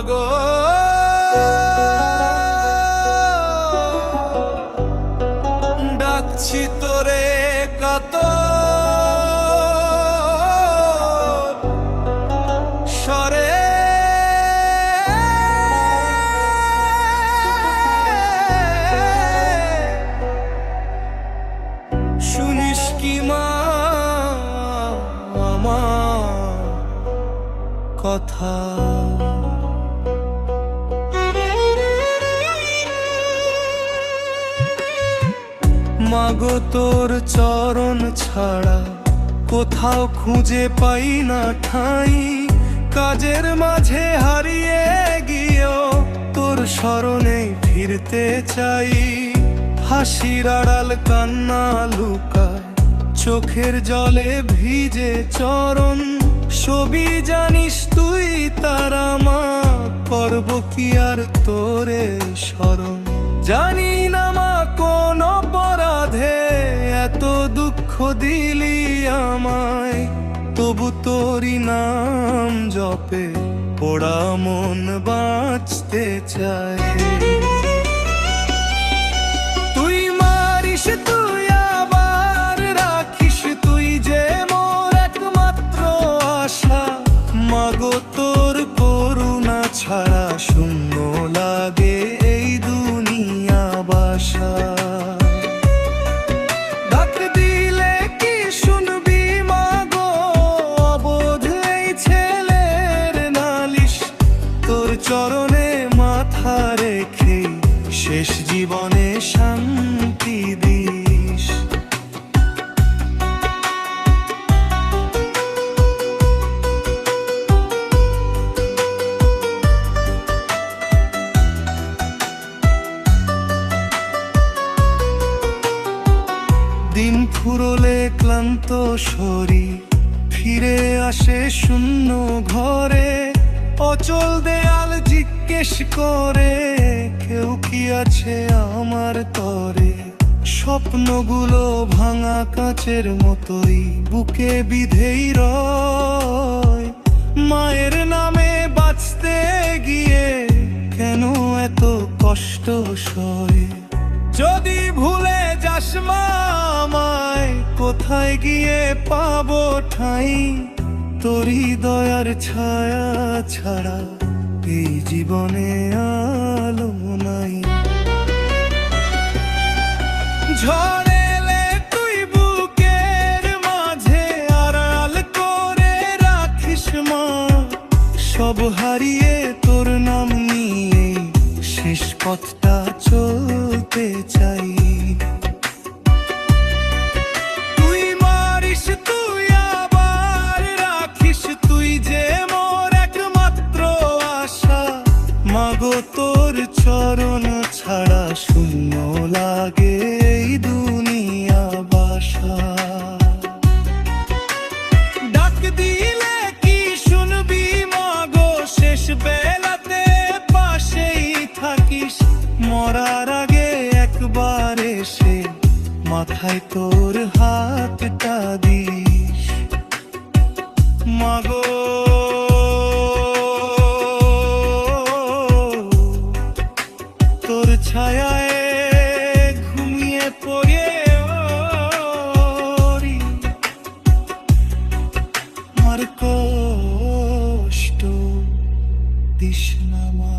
মাগো ডাকছি তোরে কত স্বরে শুনিস কি মা আমার কথা মাগো তোর চরণ ছাড়া কোথাও খুঁজে পাই না ঠাঁই কাজের মাঝে হারিয়ে গিয়েও তোর স্মরণে ফিরতে চাই হাসির আড়াল কান্না লুকায় চোখের জলে ভিজে চরণ সবই জানিস তুই তারা মা করব কি আর তোরে স্মরণ জানি না মা কোন অপরাধে এত দুঃখ দিলি আমায় তবু তোরই নাম জপে পোড়া মন বাঁচতে চায় তুই মারিস তুই আবার রাখিস তুই যে মোর একমাত্র আশা মাগো তোর করুণা ছাড়া শূন্য লাগে এই দুনিয়া বাসা ডাক দিলে কি শুনবি মাগো অবোধ এই ছেলের নালিশ তোর চরণে মাথা রেখে শেষ জীবনে শান্তি দিস দিন ফুরলে ক্লান্ত শরীর ফিরে আসে শূন্য ঘরে অচল দেয়াল জিজ্ঞেস করে কেউ কি আছে আমার তরে স্বপ্নগুলো ভাঙা কাচের মতোই বুকে বিধেই রয় মায়ের নামে বাঁচতে গিয়ে কেন এত কষ্ট সয় যদি ভুলে যাস মা আমায় কোথায় গিয়ে পাবো ঠাঁই তোরই দয়ার ছায়া ছাড়া এই জীবনে আলো নাই ঝড় এলে তুই বুকের মাঝে আড়াল করে রাখিস মা সব হারিয়ে তোর নাম নিয়ে শেষ পথটা চলতে চাই তুই মারিস তুই আবার রাখিস তুই যে মোর একমাত্র আশা মাগো তোর চরণ ছাড়া শূন্য লাগে এই দুনিয়া বাসা ডাক দিলে কি শুনবি মাগো শেষ বেলাতে পাশেই থাকিস মরার আগে একবার এসে মাথায় তোর হাতটা দিস মাগো তোর ছায়ায় ঘুমিয়ে পড়ে ওরি আর কষ্ট দিস না মা।